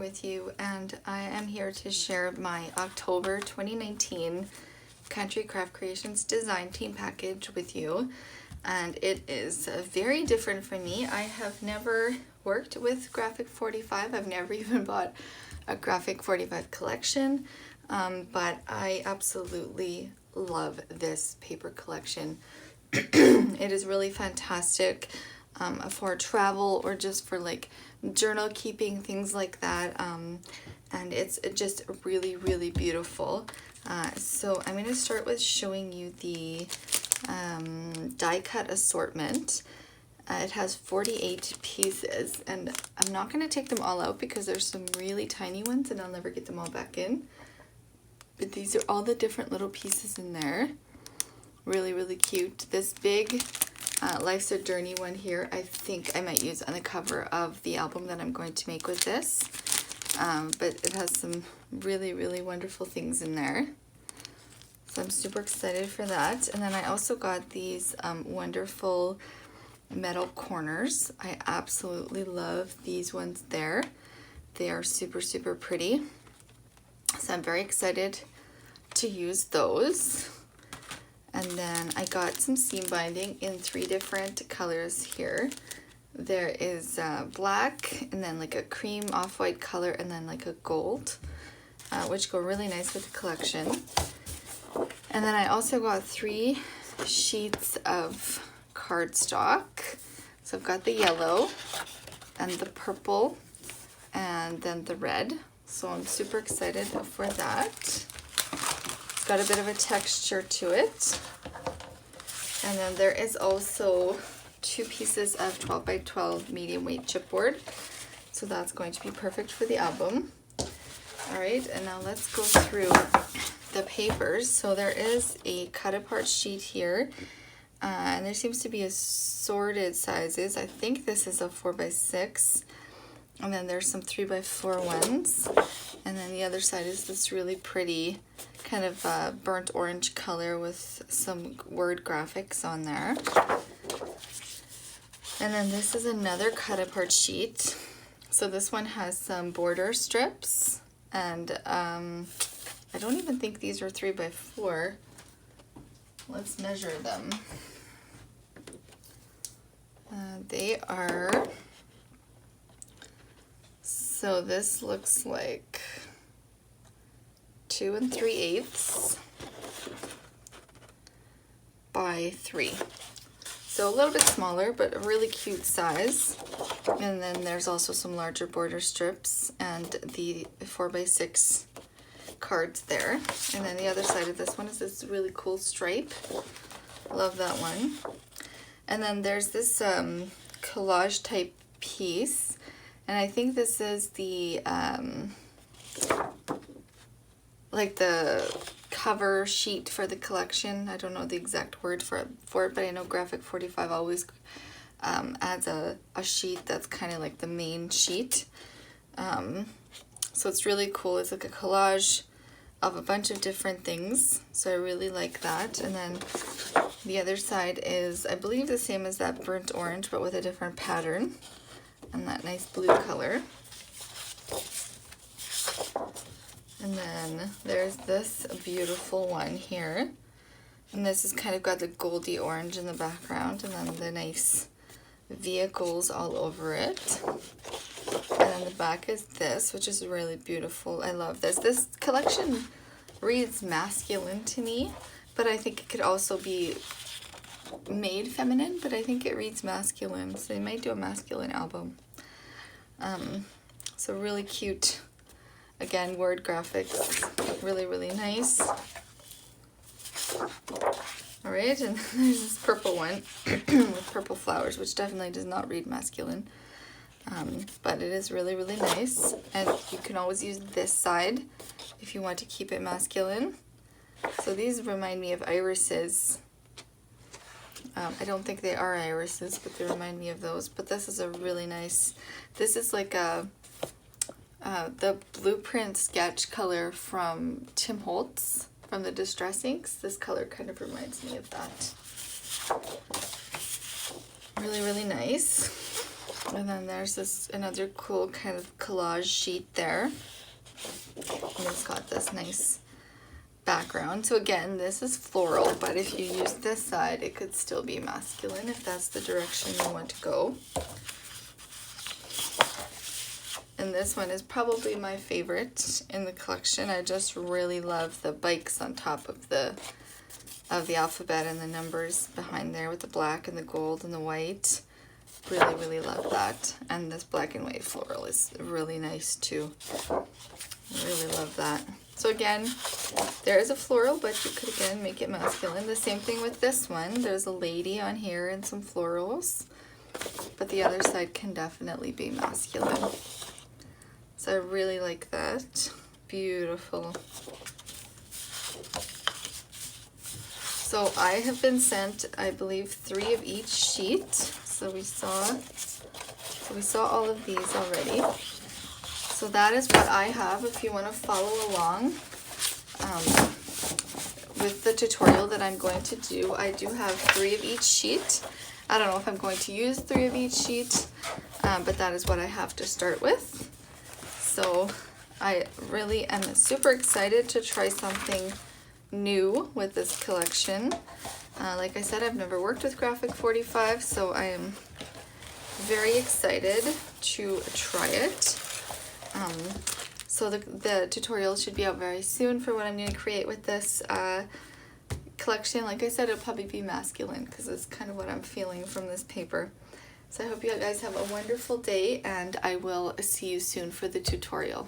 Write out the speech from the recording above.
with you, and I am here to share my October 2019 Country Craft Creations design team package with you. And it is very different for me. I have never worked with Graphic 45. I've never even bought a Graphic 45 collection, but I absolutely love this paper collection. It is really fantastic for travel or just for like journal keeping, things like that, and it's just really, really beautiful. So I'm going to start with showing you the die cut assortment. It has 48 pieces, and I'm not going to take them all out because there's some really tiny ones and I'll never get them all back in. But these are all the different little pieces in there. Really, really cute. This big Life's a Journey one here, I think I might use on the cover of the album that I'm going to make with this. But it has some really, really wonderful things in there. So I'm super excited for that. And then I also got these wonderful metal corners. I absolutely love these ones there. They are super, super pretty. So I'm very excited to use those. And then I got some seam binding in 3 different colors here. There is black, and then like a cream off-white color, and then like a gold, which go really nice with the collection. And then I also got 3 sheets of cardstock. So I've got the yellow and the purple and then the red. So I'm super excited for that. It's got a bit of a texture to it. And then there is also 2 pieces of 12 by 12 medium weight chipboard. So that's going to be perfect for the album. All right, and now let's go through the papers. So there is a cut apart sheet here. And there seems to be assorted sizes. I think this is a 4 by 6. And then there's some 3 by 4 ones. And then the other side is this really pretty kind of burnt orange color with some word graphics on there. And then this is another cut apart sheet. So this one has some border strips, and I don't even think these are 3 by 4. Let's measure them. They are, so this looks like 2 3/8 by 3. So a little bit smaller, but a really cute size. And then there's also some larger border strips and the 4 by 6 cards there. And then the other side of this one is this really cool stripe. Love that one. And then there's this collage type piece. And I think this is the like the cover sheet for the collection. I don't know the exact word for it, but I know Graphic 45 always adds a sheet that's kind of like the main sheet. So it's really cool. It's like a collage of a bunch of different things. So I really like that. And then the other side is, I believe, the same as that burnt orange, but with a different pattern and that nice blue color. And then there's this beautiful one here. And this has kind of got the goldy orange in the background, and then the nice vehicles all over it. And then the back is this, which is really beautiful. I love this. This collection reads masculine to me, but I think it could also be made feminine, but I think it reads masculine. So they might do a masculine album. So really cute. Again, word graphics, really, really nice. All right, and there's this purple one with purple flowers, which definitely does not read masculine, but it is really, really nice. And you can always use this side if you want to keep it masculine. So these remind me of irises. I don't think they are irises, but they remind me of those. But this is a really nice, this is like a the blueprint sketch color from Tim Holtz from the Distress Inks. This color kind of reminds me of that. Really, really nice. And then there's this another cool kind of collage sheet there. And it's got this nice background. So again, this is floral, but if you use this side, it could still be masculine if that's the direction you want to go. And this one is probably my favorite in the collection. I just really love the bikes on top of the alphabet and the numbers behind there with the black and the gold and the white. Really, really love that. And this black and white floral is really nice too. Really love that. So again, there is a floral, but you could again make it masculine. The same thing with this one. There's a lady on here and some florals, but the other side can definitely be masculine. So I really like that. Beautiful. So I have been sent, I believe, 3 of each sheet. So we saw all of these already. So that is what I have if you want to follow along with the tutorial that I'm going to do. I do have 3 of each sheet. I don't know if I'm going to use 3 of each sheet, but that is what I have to start with. So I really am super excited to try something new with this collection. Like I said, I've never worked with G45, so I am very excited to try it. So the tutorial should be out very soon for what I'm going to create with this collection. Like I said, it'll probably be masculine because it's kind of what I'm feeling from this paper. So I hope you guys have a wonderful day, and I will see you soon for the tutorial.